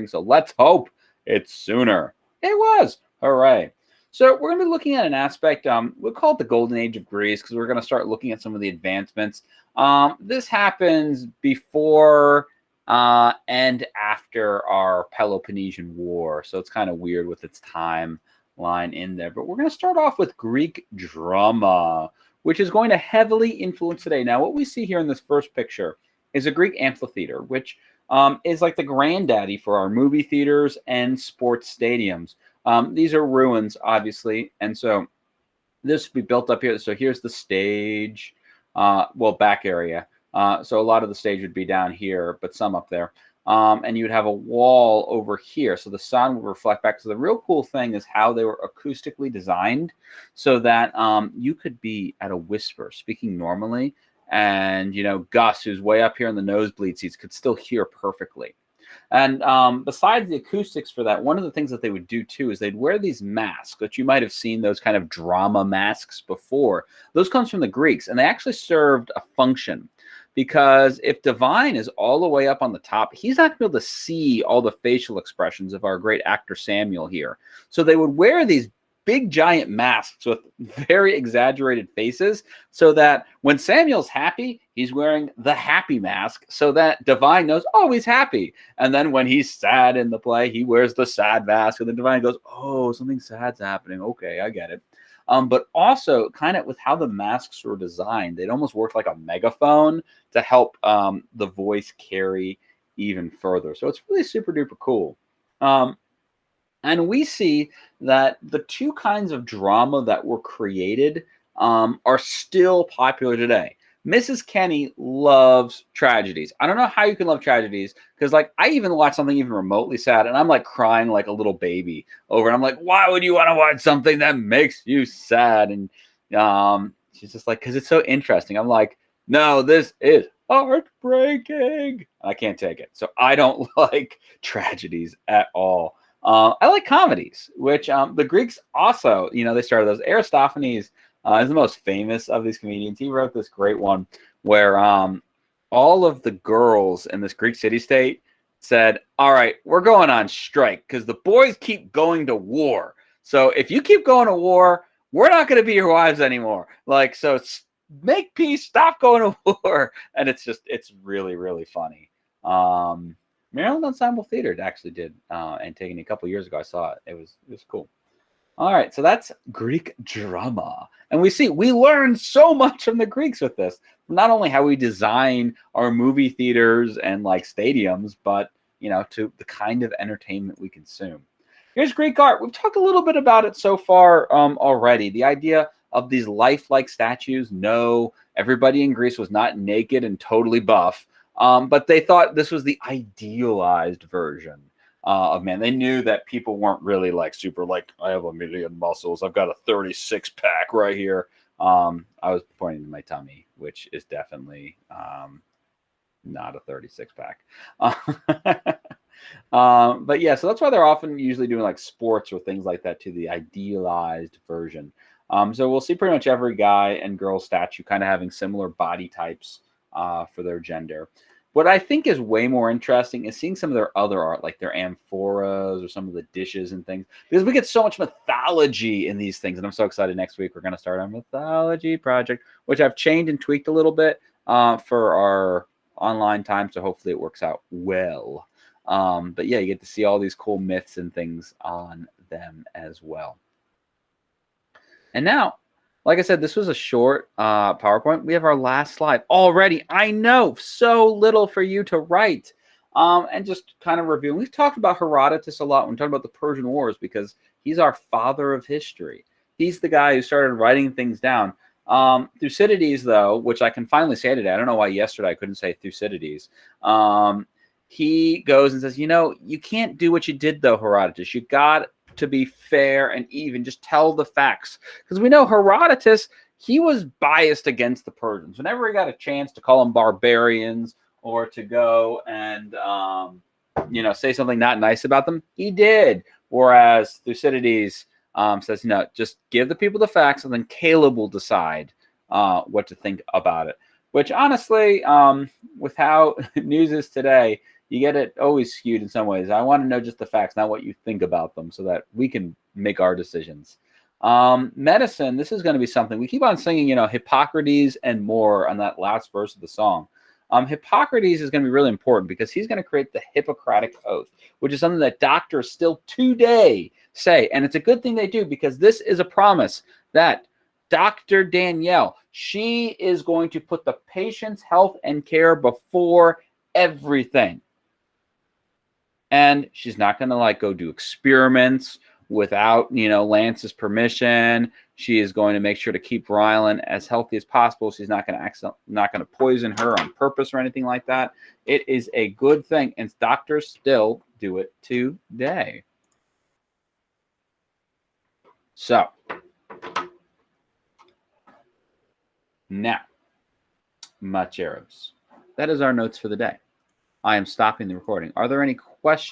So let's hope it's sooner. It was. Hooray. So we're going to be looking at an aspect, we'll call it the golden age of Greece, because we're going to start looking at some of the advancements. This happens before and after our Peloponnesian War. So it's kind of weird with its timeline in there. But we're going to start off with Greek drama, which is going to heavily influence today. Now, what we see here in this first picture is a Greek amphitheater, which is like the granddaddy for our movie theaters and sports stadiums. These are ruins, obviously, and so this would be built up here. So here's the stage, well, back area. So a lot of the stage would be down here, but some up there. And you'd have a wall over here. So the sun would reflect back. So the real cool thing is how they were acoustically designed so that you could be at a whisper speaking normally. And, you know, Gus, who's way up here in the nosebleed seats, could still hear perfectly. And besides the acoustics for that, one of the things that they would do too is they'd wear these masks that you might have seen, those kind of drama masks before. Those comes from the Greeks, and they actually served a function. Because if Divine is all the way up on the top, he's not going to be able to see all the facial expressions of our great actor Samuel here. So they would wear these big giant masks with very exaggerated faces so that when Samuel's happy, he's wearing the happy mask so that Divine knows, oh, he's happy. And then when he's sad in the play, he wears the sad mask, and then Divine goes, oh, something sad's happening. Okay, I get it. But also kind of with how the masks were designed, they'd almost work like a megaphone to help the voice carry even further. So it's really super duper cool. And we see that the two kinds of drama that were created are still popular today. Mrs. Kenny loves tragedies. I don't know how you can love tragedies because, like, I even watch something even remotely sad and I'm like crying like a little baby over it. I'm like, why would you want to watch something that makes you sad? And she's just like, because it's so interesting. I'm like, no, this is heartbreaking. I can't take it. So I don't like tragedies at all. I like comedies, which the Greeks also, you know, they started those. Aristophanes is the most famous of these comedians. He wrote this great one where all of the girls in this Greek city-state said, all right, we're going on strike because the boys keep going to war. So if you keep going to war, we're not going to be your wives anymore. Like, so make peace, stop going to war. And it's really, really funny. Maryland Ensemble Theater actually did Antigone a couple years ago. I saw it. It was cool. All right, so that's Greek drama. And we learn so much from the Greeks with this. Not only how we design our movie theaters and like stadiums, but, you know, to the kind of entertainment we consume. Here's Greek art. We've talked a little bit about it so far already. The idea of these lifelike statues. No, everybody in Greece was not naked and totally buff. But they thought this was the idealized version of man. They knew that people weren't really like super like, I have 1 million muscles. I've got a 36 pack right here. I was pointing to my tummy, which is definitely not a 36 pack. But yeah, so that's why they're often usually doing like sports or things like that to the idealized version. So we'll see pretty much every guy and girl statue kind of having similar body types for their gender. What I think is way more interesting is seeing some of their other art, like their amphoras or some of the dishes and things, because we get so much mythology in these things. And I'm so excited. Next week, we're going to start our mythology project, which I've changed and tweaked a little bit for our online time. So hopefully it works out well. But yeah, you get to see all these cool myths and things on them as well. And now, like I said, this was a short PowerPoint. We have our last slide already. I know, so little for you to write. And just kind of review. We've talked about Herodotus a lot when we talk about the Persian Wars because he's our father of history. He's the guy who started writing things down. Thucydides, though, which I can finally say today. I don't know why yesterday I couldn't say Thucydides. He goes and says, you know, you can't do what you did, though, Herodotus. You got to be fair and even. Just tell the facts. Because we know Herodotus, he was biased against the Persians. Whenever he got a chance to call them barbarians or to go and, you know, say something not nice about them, he did. Whereas Thucydides says, no, just give the people the facts and then Caleb will decide what to think about it. Which honestly, with how news is today, you get it always skewed in some ways. I want to know just the facts, not what you think about them, so that we can make our decisions. Medicine, this is going to be something. We keep on singing, Hippocrates and more on that last verse of the song. Hippocrates is going to be really important because he's going to create the Hippocratic Oath, which is something that doctors still today say. And it's a good thing they do, because this is a promise that Dr. Danielle, she is going to put the patient's health and care before everything. And she's not going to go do experiments without, Lance's permission. She is going to make sure to keep Rylan as healthy as possible. She's not going to poison her on purpose or anything like that. It is a good thing, and doctors still do it today. So now, much Arabs. That is our notes for the day. I am stopping the recording. Are there any questions?